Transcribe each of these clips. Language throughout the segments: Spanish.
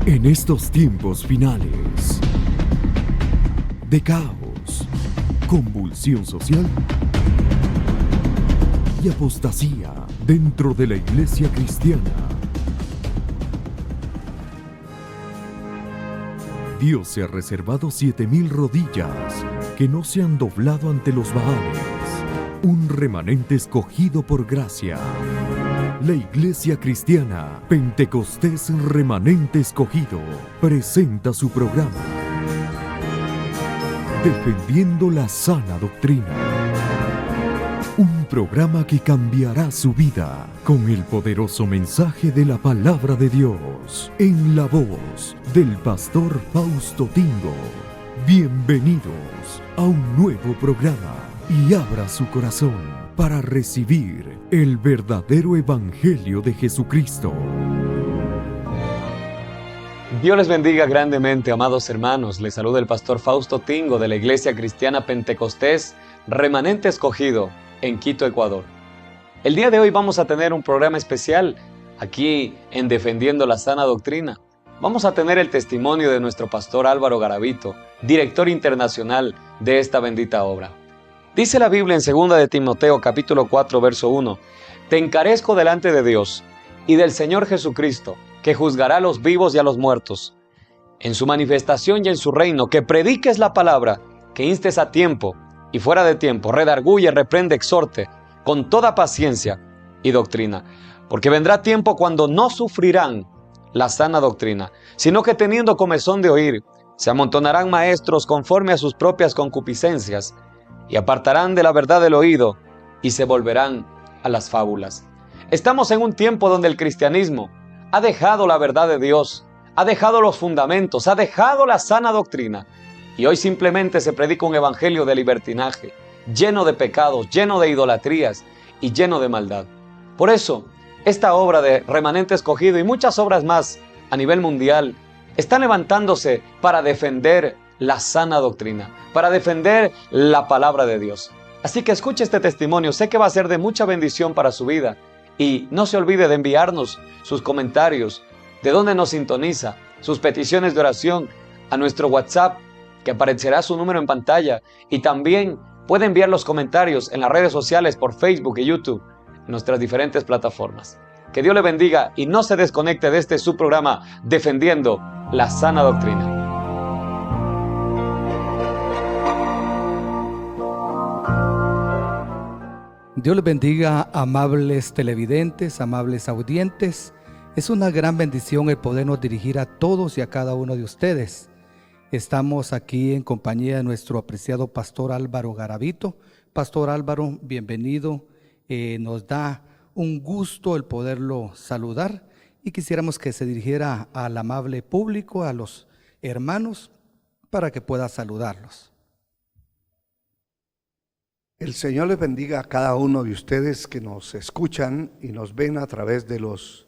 En estos tiempos finales de caos, convulsión social y apostasía dentro de la iglesia cristiana, Dios se ha reservado 7,000 rodillas que no se han doblado ante los Baales, un remanente escogido por gracia. La Iglesia Cristiana Pentecostés Remanente Escogido presenta su programa Defendiendo la Sana Doctrina. Un programa que cambiará su vida con el poderoso mensaje de la Palabra de Dios en la voz del pastor Fausto Tingo. Bienvenidos a un nuevo programa y abra su corazón para recibir el verdadero Evangelio de Jesucristo. Dios les bendiga grandemente, amados hermanos. Les saluda el pastor Fausto Tingo de la Iglesia Cristiana Pentecostés Remanente Escogido en Quito, Ecuador. El día de hoy vamos a tener un programa especial aquí en Defendiendo la Sana Doctrina. Vamos a tener el testimonio de nuestro pastor Álvaro Garavito, director internacional de esta bendita obra. Dice la Biblia en 2 de Timoteo capítulo 4 verso 1: Te encarezco delante de Dios y del Señor Jesucristo, que juzgará a los vivos y a los muertos, en su manifestación y en su reino, que prediques la palabra, que instes a tiempo y fuera de tiempo, redarguye, reprende, exhorte, con toda paciencia y doctrina. Porque vendrá tiempo cuando no sufrirán la sana doctrina, sino que teniendo comezón de oír, se amontonarán maestros conforme a sus propias concupiscencias, y apartarán de la verdad el oído, y se volverán a las fábulas. Estamos en un tiempo donde el cristianismo ha dejado la verdad de Dios, ha dejado los fundamentos, ha dejado la sana doctrina, y hoy simplemente se predica un evangelio de libertinaje, lleno de pecados, lleno de idolatrías y lleno de maldad. Por eso, esta obra de Remanente Escogido y muchas obras más a nivel mundial están levantándose para defender la sana doctrina, para defender la palabra de Dios. Así que escuche este testimonio, sé que va a ser de mucha bendición para su vida, y no se olvide de enviarnos sus comentarios, de dónde nos sintoniza, sus peticiones de oración a nuestro WhatsApp, que aparecerá su número en pantalla, y también puede enviar los comentarios en las redes sociales por Facebook y YouTube, en nuestras diferentes plataformas. Que Dios le bendiga y no se desconecte de este su programa Defendiendo la Sana Doctrina. Dios les bendiga, amables televidentes, amables audientes. Es una gran bendición el podernos dirigir a todos y a cada uno de ustedes. Estamos aquí en compañía de nuestro apreciado pastor Álvaro Garavito. Pastor Álvaro, bienvenido. Nos da un gusto el poderlo saludar y quisiéramos que se dirigiera al amable público, a los hermanos, para que pueda saludarlos. El Señor les bendiga a cada uno de ustedes que nos escuchan y nos ven a través de los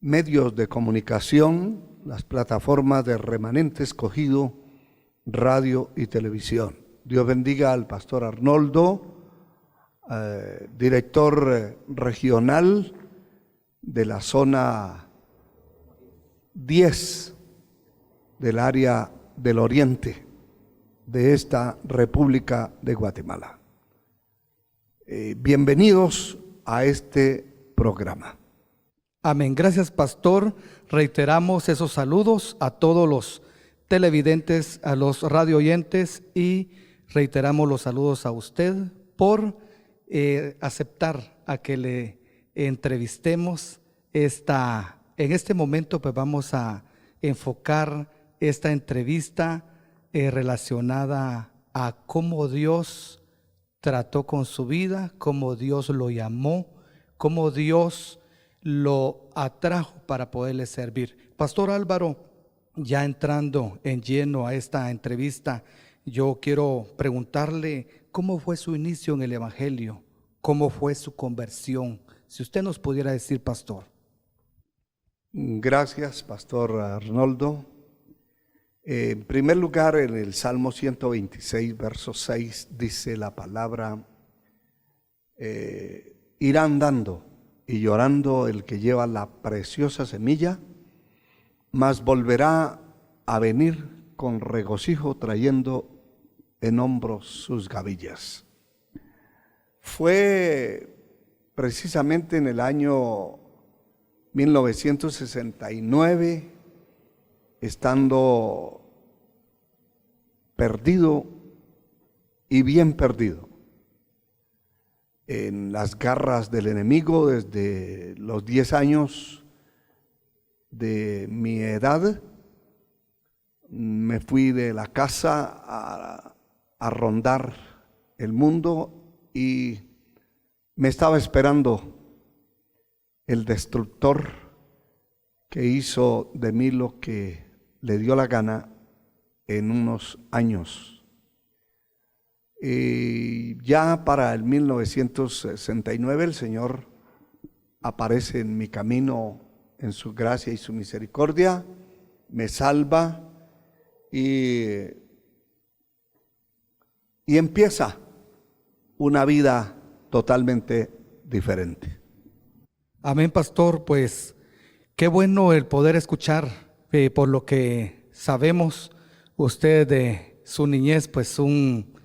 medios de comunicación, las plataformas de Remanente Escogido, radio y televisión. Dios bendiga al pastor Arnoldo, director regional de la zona 10 del área del oriente de esta República de Guatemala. Bienvenidos a este programa. Amén. Gracias, pastor. Reiteramos esos saludos a todos los televidentes, a los radio oyentes, y reiteramos los saludos a usted por aceptar a que le entrevistemos. En este momento pues vamos a enfocar esta entrevista relacionada a cómo Dios trató con su vida, cómo Dios lo llamó, cómo Dios lo atrajo para poderle servir. Pastor Álvaro, ya entrando en lleno a esta entrevista, yo quiero preguntarle cómo fue su inicio en el Evangelio, cómo fue su conversión. Si usted nos pudiera decir, pastor. Gracias, pastor Arnoldo. En primer lugar, en el Salmo 126, verso 6, dice la palabra: irá andando y llorando el que lleva la preciosa semilla, mas volverá a venir con regocijo trayendo en hombros sus gavillas. Fue precisamente en el año 1969, estando perdido y bien perdido en las garras del enemigo desde los 10 años de mi edad. Me fui de la casa a rondar el mundo y me estaba esperando el destructor que hizo de mí lo que le dio la gana en unos años. Y ya para el 1969 el Señor aparece en mi camino en su gracia y su misericordia, me salva y empieza una vida totalmente diferente. Amén, pastor. Pues qué bueno el poder escuchar, por lo que sabemos usted de su niñez, pues un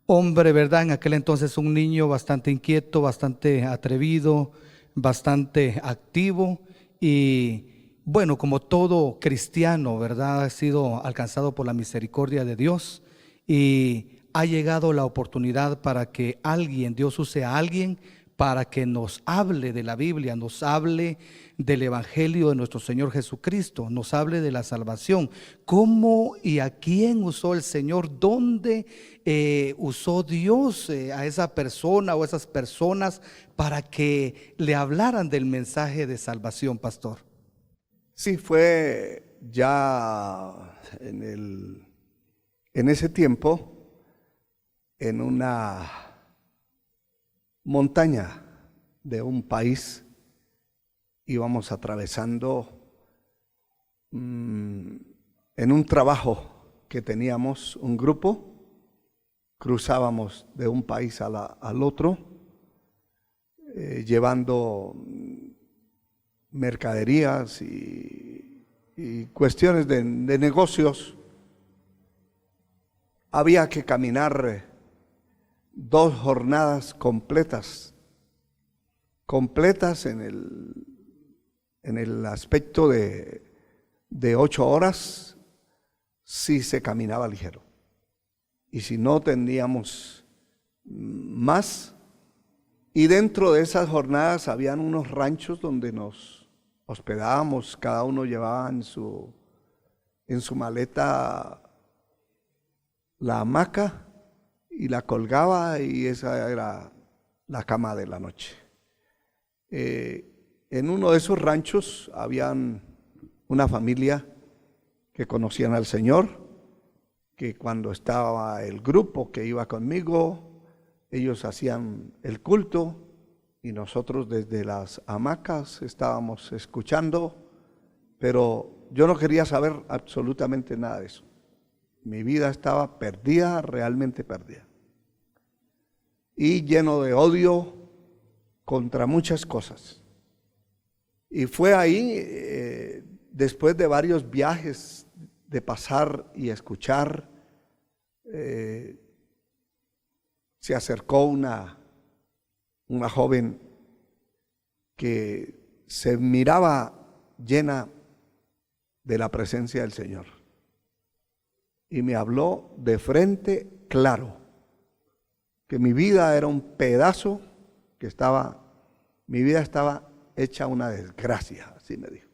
hombre, ¿verdad? En aquel entonces un niño bastante inquieto, bastante atrevido, bastante activo y bueno, como todo cristiano, ¿verdad? Ha sido alcanzado por la misericordia de Dios y ha llegado la oportunidad para que alguien, Dios use a alguien para que nos hable de la Biblia, nos hable del Evangelio de nuestro Señor Jesucristo, nos hable de la salvación. ¿Cómo y a quién usó el Señor? ¿Dónde usó Dios a esa persona o esas personas para que le hablaran del mensaje de salvación, pastor? Sí, fue ya en ese tiempo, en una montaña de un país, íbamos atravesando en un trabajo que teníamos un grupo, cruzábamos de un país al otro, llevando mercaderías y cuestiones de negocios. Había que caminar 2 jornadas completas en el aspecto de 8 horas, si se caminaba ligero. Y si no, teníamos más. Y dentro de esas jornadas habían unos ranchos donde nos hospedábamos. Cada uno llevaba en su maleta la hamaca y la colgaba, y esa era la cama de la noche. En uno de esos ranchos habían una familia que conocían al Señor, que cuando estaba el grupo que iba conmigo, ellos hacían el culto y nosotros desde las hamacas estábamos escuchando, pero yo no quería saber absolutamente nada de eso. Mi vida estaba perdida, realmente perdida, y lleno de odio contra muchas cosas. Y fue ahí, después de varios viajes, de pasar y escuchar, se acercó una joven que se miraba llena de la presencia del Señor. Y me habló de frente claro, que mi vida era un pedazo, mi vida estaba hecha una desgracia, así me dijo.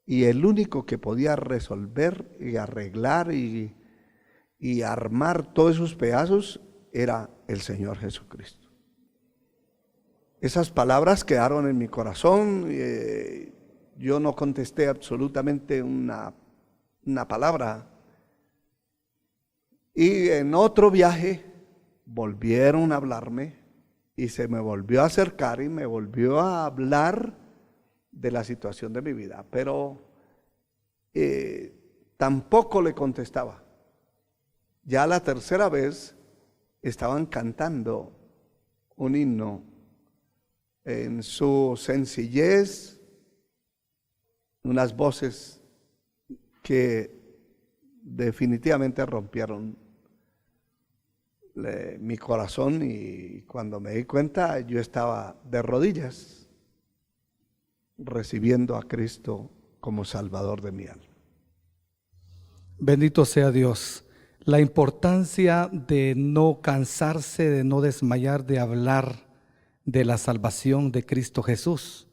Y el único que podía resolver y arreglar y armar todos esos pedazos era el Señor Jesucristo. Esas palabras quedaron en mi corazón. Yo no contesté absolutamente una palabra. Y en otro viaje volvieron a hablarme y se me volvió a acercar y me volvió a hablar de la situación de mi vida, pero tampoco le contestaba. Ya la tercera vez estaban cantando un himno en su sencillez, unas voces que definitivamente rompieron mi corazón, y cuando me di cuenta yo estaba de rodillas recibiendo a Cristo como Salvador de mi alma. Bendito sea Dios. La importancia de no cansarse, de no desmayar, de hablar de la salvación de Cristo Jesús.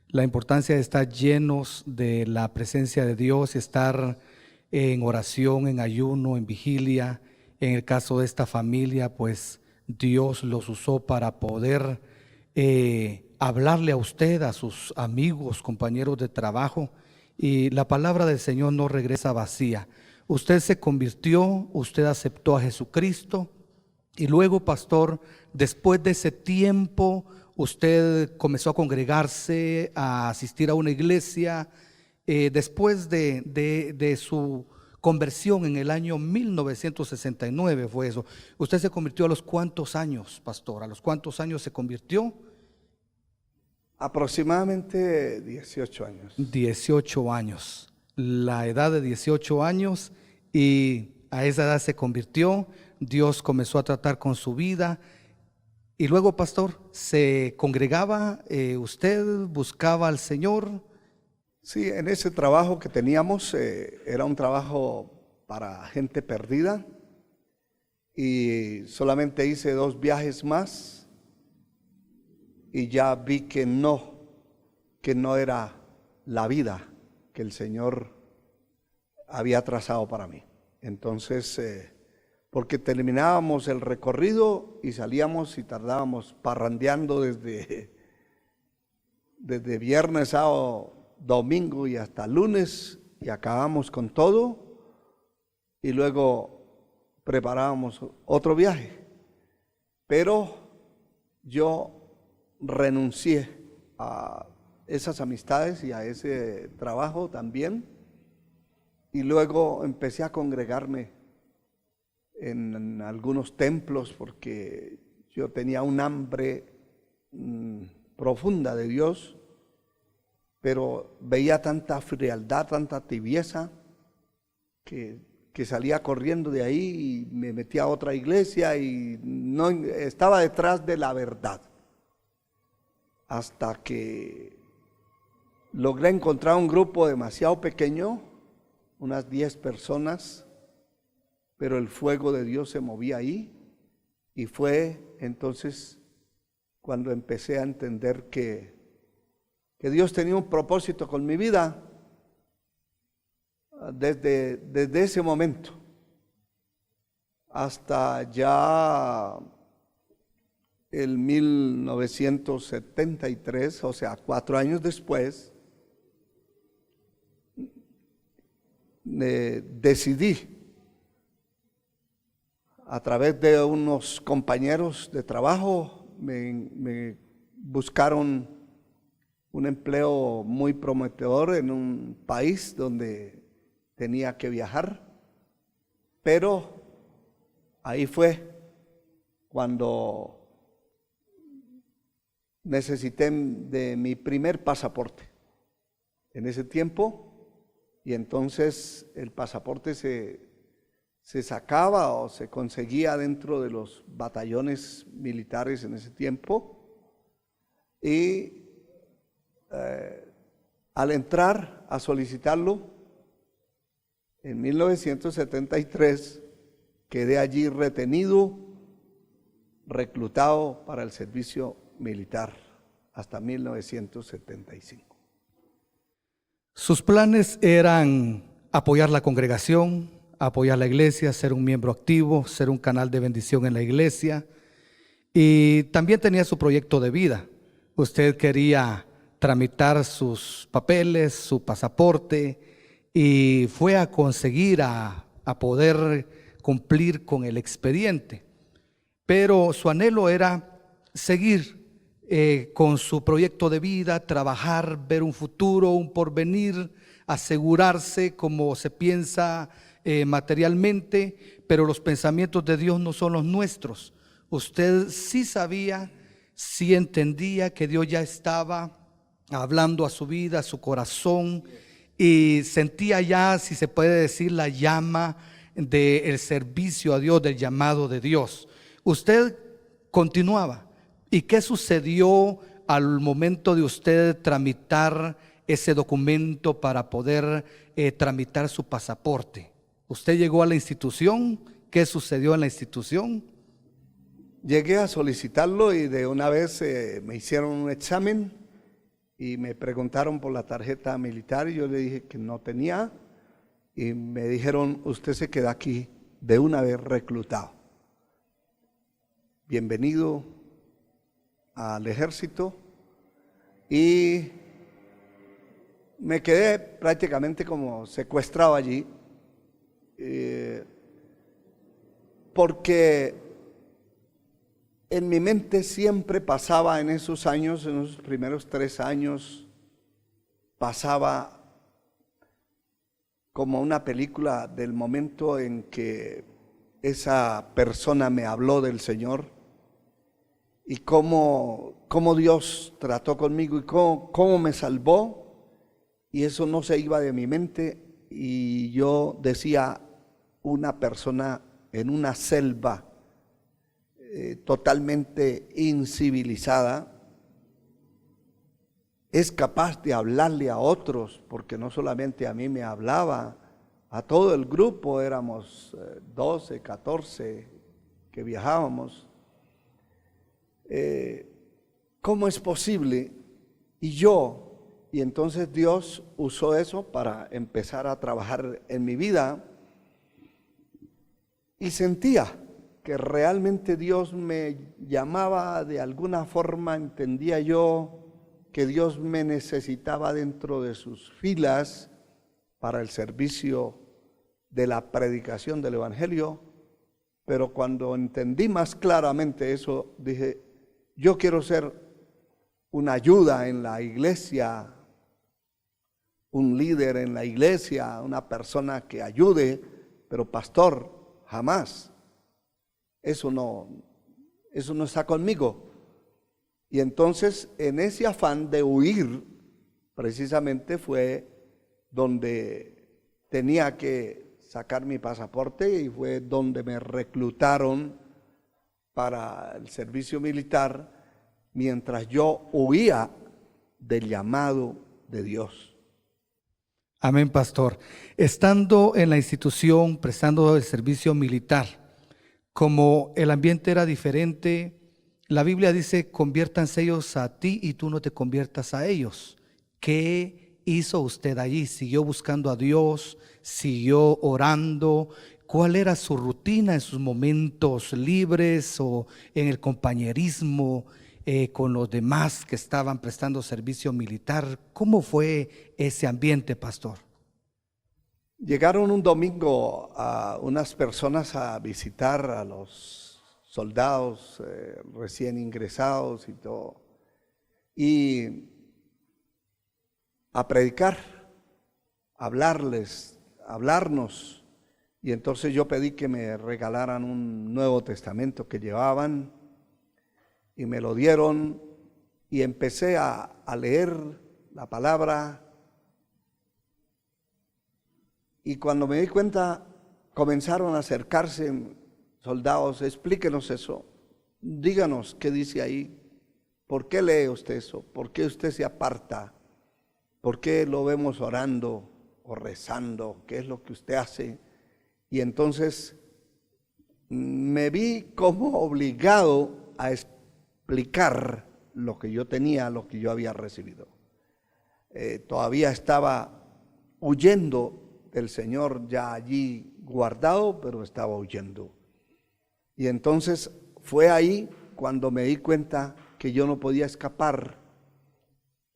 La importancia de estar llenos de la presencia de Dios, estar en oración, en ayuno, en vigilia. En el caso de esta familia, pues Dios los usó para poder hablarle a usted, a sus amigos, compañeros de trabajo, y la palabra del Señor no regresa vacía. Usted se convirtió, usted aceptó a Jesucristo, y luego, pastor, después de ese tiempo, usted comenzó a congregarse, a asistir a una iglesia. Después de su conversión en el año 1969 fue eso. ¿Usted se convirtió a los cuántos años, pastor? ¿A los cuántos años se convirtió? Aproximadamente 18 años. 18 años. La edad de 18 años, y a esa edad se convirtió. Dios comenzó a tratar con su vida. Y luego, pastor, ¿se congregaba? ¿Usted buscaba al Señor? Sí, en ese trabajo que teníamos, era un trabajo para gente perdida, y solamente hice 2 viajes más y ya vi que no era la vida que el Señor había trazado para mí. Entonces, porque terminábamos el recorrido y salíamos y tardábamos parrandeando desde viernes, sábado, domingo y hasta lunes, y acabamos con todo, y luego preparábamos otro viaje. Pero yo renuncié a esas amistades y a ese trabajo también, y luego empecé a congregarme en algunos templos, porque yo tenía un hambre profunda de Dios, pero veía tanta frialdad, tanta tibieza, que salía corriendo de ahí y me metía a otra iglesia, y no estaba detrás de la verdad, hasta que logré encontrar un grupo demasiado pequeño, unas 10 personas, pero el fuego de Dios se movía ahí, y fue entonces cuando empecé a entender que Dios tenía un propósito con mi vida. Desde ese momento hasta ya el 1973, o sea, 4 años después, decidí, a través de unos compañeros de trabajo, me buscaron un empleo muy prometedor en un país donde tenía que viajar, pero ahí fue cuando necesité de mi primer pasaporte en ese tiempo, y entonces el pasaporte se sacaba o se conseguía dentro de los batallones militares en ese tiempo, y al entrar a solicitarlo en 1973, quedé allí retenido, reclutado para el servicio militar hasta 1975. Sus planes eran apoyar la congregación, apoyar la iglesia, ser un miembro activo, ser un canal de bendición en la iglesia, y también tenía su proyecto de vida. Usted quería tramitar sus papeles, su pasaporte, y fue a conseguir a poder cumplir con el expediente. Pero su anhelo era seguir con su proyecto de vida, trabajar, ver un futuro, un porvenir, asegurarse como se piensa materialmente, pero los pensamientos de Dios no son los nuestros. Usted sí sabía, sí entendía que Dios ya estaba hablando a su vida, a su corazón, y sentía ya, si se puede decir, la llama del servicio a Dios, del llamado de Dios. Usted continuaba. ¿Y qué sucedió al momento de usted tramitar ese documento para poder tramitar su pasaporte? ¿Usted llegó a la institución? ¿Qué sucedió en la institución? Llegué a solicitarlo y de una vez me hicieron un examen y me preguntaron por la tarjeta militar y yo le dije que no tenía y me dijeron, usted se queda aquí de una vez reclutado. Bienvenido al ejército. Y me quedé prácticamente como secuestrado allí, porque en mi mente siempre pasaba en esos años, en esos primeros 3 años, pasaba como una película del momento en que esa persona me habló del Señor y cómo Dios trató conmigo y cómo me salvó, y eso no se iba de mi mente, y yo decía, una persona en una selva totalmente incivilizada es capaz de hablarle a otros, porque no solamente a mí me hablaba, a todo el grupo, éramos 12, 14 que viajábamos. ¿Cómo es posible? Y entonces Dios usó eso para empezar a trabajar en mi vida y sentía que realmente Dios me llamaba de alguna forma, entendía yo que Dios me necesitaba dentro de sus filas para el servicio de la predicación del Evangelio, pero cuando entendí más claramente eso, dije, yo quiero ser una ayuda en la iglesia, un líder en la iglesia, una persona que ayude, pero pastor, jamás. Eso no está conmigo. Y entonces en ese afán de huir, precisamente fue donde tenía que sacar mi pasaporte y fue donde me reclutaron para el servicio militar mientras yo huía del llamado de Dios. Amén, pastor. Estando en la institución, prestando el servicio militar, como el ambiente era diferente, la Biblia dice, conviértanse ellos a ti y tú no te conviertas a ellos. ¿Qué hizo usted allí? ¿Siguió buscando a Dios? ¿Siguió orando? ¿Cuál era su rutina en sus momentos libres o en el compañerismo con los demás que estaban prestando servicio militar? ¿Cómo fue ese ambiente, pastor? Llegaron un domingo a unas personas a visitar a los soldados recién ingresados y todo, y a predicar, hablarnos. Y entonces yo pedí que me regalaran un Nuevo Testamento que llevaban y me lo dieron y empecé a leer la palabra. Y cuando me di cuenta, comenzaron a acercarse soldados, explíquenos eso, díganos qué dice ahí, por qué lee usted eso, por qué usted se aparta, por qué lo vemos orando o rezando, qué es lo que usted hace. Y entonces me vi como obligado a explicar lo que yo tenía, lo que yo había recibido. Todavía estaba huyendo del Señor, ya allí guardado, pero estaba huyendo. Y entonces fue ahí cuando me di cuenta que yo no podía escapar.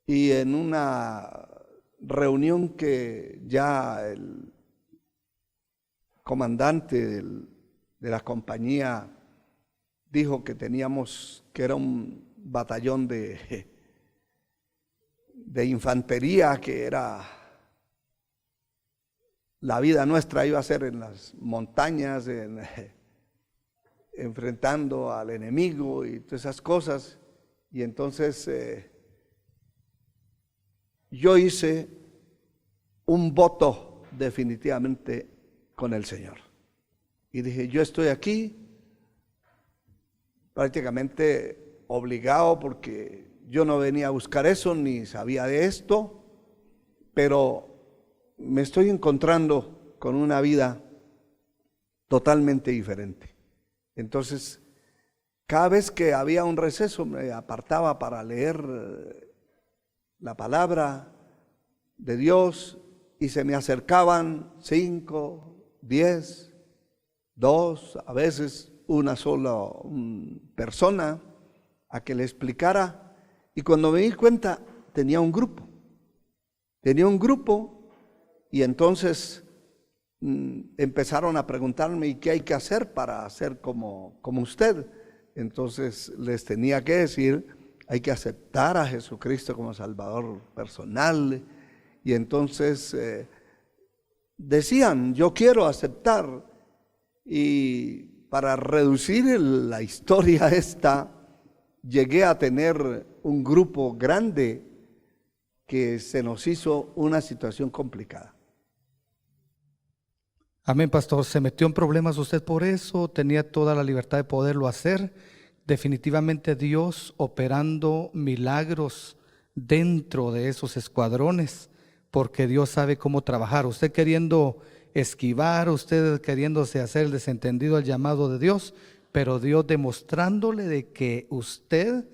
Y en una reunión que ya el comandante de la compañía dijo que era un batallón de infantería, que era la vida nuestra iba a ser en las montañas, enfrentando al enemigo y todas esas cosas. Y entonces yo hice un voto definitivamente con el Señor. Y dije, yo estoy aquí prácticamente obligado porque yo no venía a buscar eso, ni sabía de esto, pero me estoy encontrando con una vida totalmente diferente. Entonces, cada vez que había un receso me apartaba para leer la palabra de Dios y se me acercaban 5, 10, 2, a veces una sola persona a que le explicara, y cuando me di cuenta tenía un grupo y entonces empezaron a preguntarme, ¿y qué hay que hacer para ser como usted? Entonces les tenía que decir, hay que aceptar a Jesucristo como Salvador personal. Y entonces decían, yo quiero aceptar. Y para reducir la historia esta, llegué a tener un grupo grande que se nos hizo una situación complicada. Amén, pastor. ¿Se metió en problemas usted por eso? ¿Tenía toda la libertad de poderlo hacer? Definitivamente Dios operando milagros dentro de esos escuadrones, porque Dios sabe cómo trabajar. Usted queriendo esquivar, usted queriéndose hacer el desentendido al llamado de Dios, pero Dios demostrándole de que usted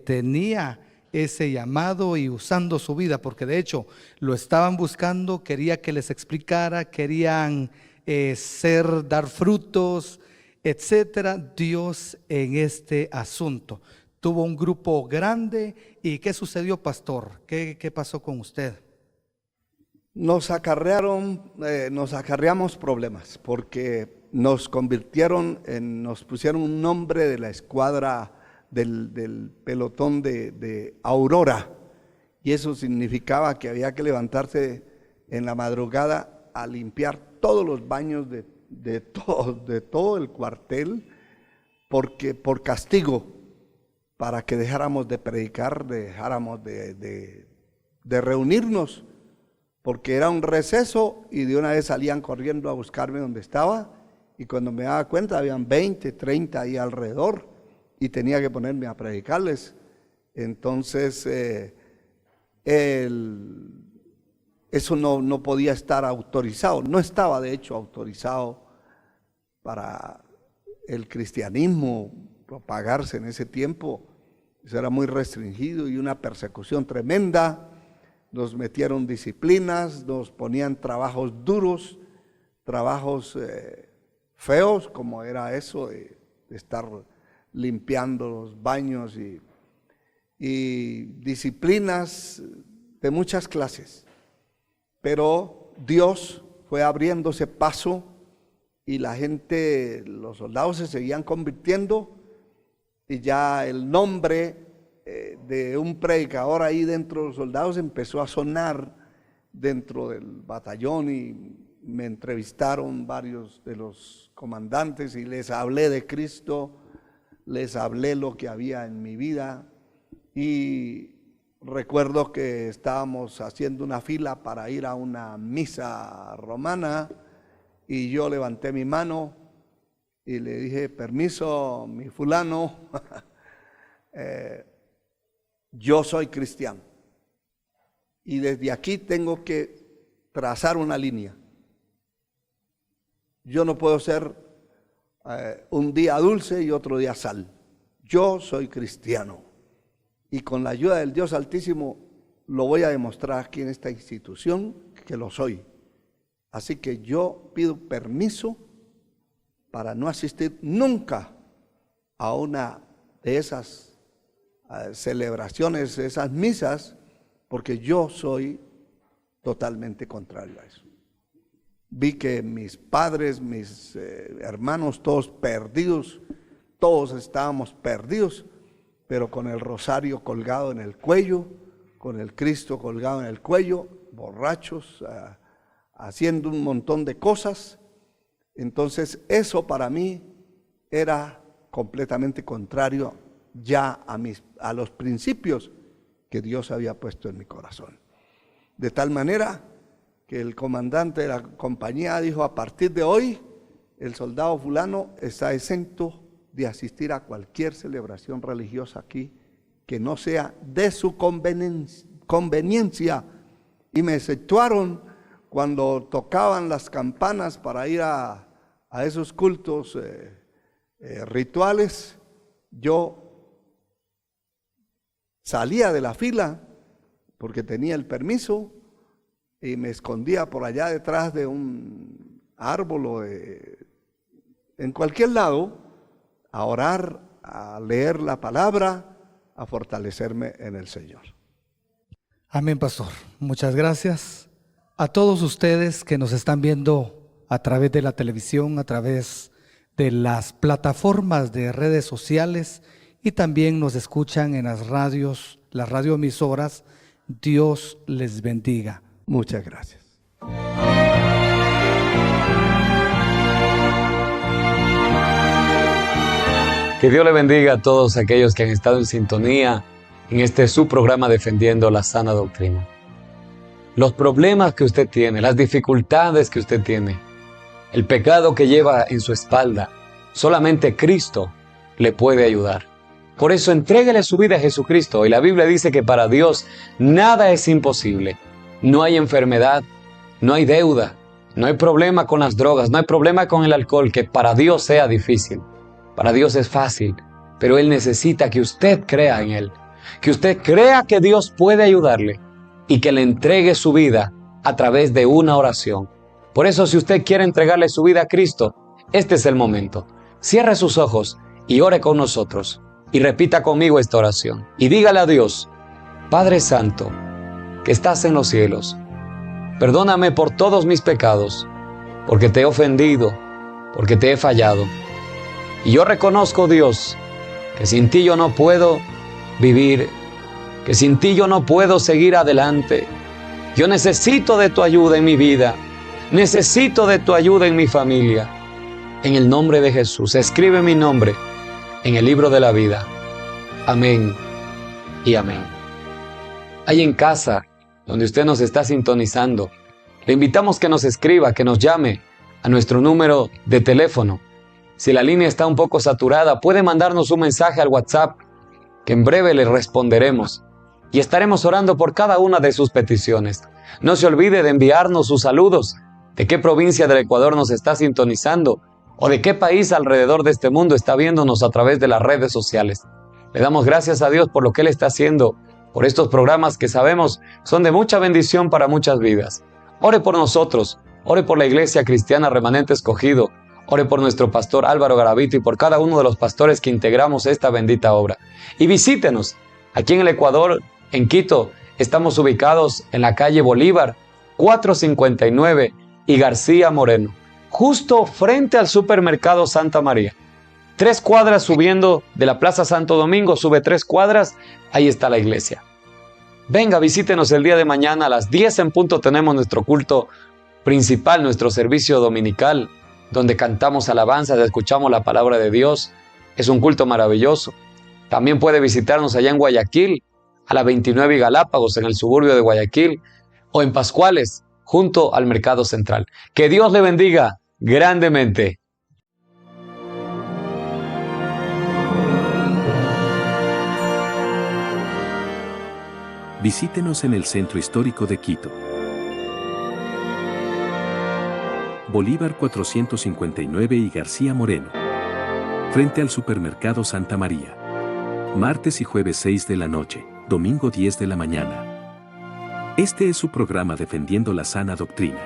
tenía ese llamado y usando su vida, porque de hecho lo estaban buscando, quería que les explicara, querían dar frutos, etcétera. Dios en este asunto tuvo un grupo grande. ¿Y qué sucedió, pastor? ¿Qué pasó con usted? Nos acarreamos problemas porque nos pusieron un nombre de la escuadra del pelotón de Aurora, y eso significaba que había que levantarse en la madrugada a limpiar todos los baños de todo el cuartel, porque por castigo, para que dejáramos de predicar, dejáramos de reunirnos, porque era un receso y de una vez salían corriendo a buscarme donde estaba, y cuando me daba cuenta habían 20, 30 ahí alrededor y tenía que ponerme a predicarles. Entonces eso no podía estar autorizado, no estaba de hecho autorizado para el cristianismo propagarse en ese tiempo. Eso era muy restringido y una persecución tremenda. Nos metieron disciplinas, nos ponían trabajos duros, trabajos feos, como era eso de estar limpiando los baños, y disciplinas de muchas clases. Pero Dios fue abriéndose paso y la gente, los soldados se seguían convirtiendo, y ya el nombre de un predicador ahí dentro de los soldados empezó a sonar dentro del batallón, y me entrevistaron varios de los comandantes y les hablé de Cristo, les hablé lo que había en mi vida. Y recuerdo que estábamos haciendo una fila para ir a una misa romana, y yo levanté mi mano y le dije, permiso, mi fulano, yo soy cristiano y desde aquí tengo que trazar una línea. Yo no puedo ser un día dulce y otro día sal. Yo soy cristiano y con la ayuda del Dios Altísimo lo voy a demostrar aquí en esta institución que lo soy. Así que yo pido permiso para no asistir nunca a una de esas celebraciones, esas misas, porque yo soy totalmente contrario a eso. Vi que mis padres, mis hermanos, todos perdidos, todos estábamos perdidos, pero con el rosario colgado en el cuello, con el Cristo colgado en el cuello, borrachos, haciendo un montón de cosas. Entonces eso para mí era completamente contrario ya a los principios que Dios había puesto en mi corazón. De tal manera que el comandante de la compañía dijo: a partir de hoy, el soldado fulano está exento de asistir a cualquier celebración religiosa aquí que no sea de su conveniencia. Y me exceptuaron cuando tocaban las campanas para ir a esos cultos rituales. Yo salía de la fila porque tenía el permiso y me escondía por allá detrás de un árbol o en cualquier lado a orar, a leer la palabra, a fortalecerme en el Señor. Amén, pastor. Muchas gracias a todos ustedes que nos están viendo a través de la televisión, a través de las plataformas de redes sociales y también nos escuchan en las radios, las radioemisoras. Dios les bendiga. Muchas gracias. Que Dios le bendiga a todos aquellos que han estado en sintonía en este su programa Defendiendo la Sana Doctrina. Los problemas que usted tiene, las dificultades que usted tiene, el pecado que lleva en su espalda, solamente Cristo le puede ayudar. Por eso entréguele su vida a Jesucristo. Y la Biblia dice que para Dios nada es imposible. No hay enfermedad, no hay deuda, no hay problema con las drogas, no hay problema con el alcohol que para Dios sea difícil. Para Dios es fácil, pero Él necesita que usted crea en Él, que usted crea que Dios puede ayudarle y que le entregue su vida a través de una oración. Por eso, si usted quiere entregarle su vida a Cristo, este es el momento. Cierre sus ojos y ore con nosotros y repita conmigo esta oración. Y dígale a Dios: Padre Santo, que estás en los cielos, perdóname por todos mis pecados, porque te he ofendido, porque te he fallado. Y yo reconozco, Dios, que sin ti yo no puedo vivir, que sin ti yo no puedo seguir adelante. Yo necesito de tu ayuda en mi vida, necesito de tu ayuda en mi familia. En el nombre de Jesús, escribe mi nombre en el libro de la vida. Amén y amén. Ahí en casa, donde usted nos está sintonizando, le invitamos que nos escriba, que nos llame a nuestro número de teléfono. Si la línea está un poco saturada, puede mandarnos un mensaje al WhatsApp, que en breve le responderemos y estaremos orando por cada una de sus peticiones. No se olvide de enviarnos sus saludos, de qué provincia del Ecuador nos está sintonizando o de qué país alrededor de este mundo está viéndonos a través de las redes sociales. Le damos gracias a Dios por lo que Él está haciendo, por estos programas que sabemos son de mucha bendición para muchas vidas. Ore por nosotros, ore por la Iglesia Cristiana Remanente Escogido, ore por nuestro pastor Álvaro Garavito y por cada uno de los pastores que integramos esta bendita obra. Y visítenos. Aquí en el Ecuador, en Quito, estamos ubicados en la calle Bolívar, 459 y García Moreno, justo frente al supermercado Santa María. 3 cuadras subiendo de la Plaza Santo Domingo, sube 3 cuadras, ahí está la iglesia. Venga, visítenos el día de mañana a las 10 en punto. Tenemos nuestro culto principal, nuestro servicio dominical, donde cantamos alabanzas, escuchamos la palabra de Dios. Es un culto maravilloso. También puede visitarnos allá en Guayaquil, a la 29 y Galápagos, en el suburbio de Guayaquil, o en Pascuales, junto al Mercado Central. Que Dios le bendiga grandemente. Visítenos en el Centro Histórico de Quito. Bolívar 459 y García Moreno. Frente al Supermercado Santa María. Martes y jueves 6 de la noche, domingo 10 de la mañana. Este es su programa Defendiendo la Sana Doctrina.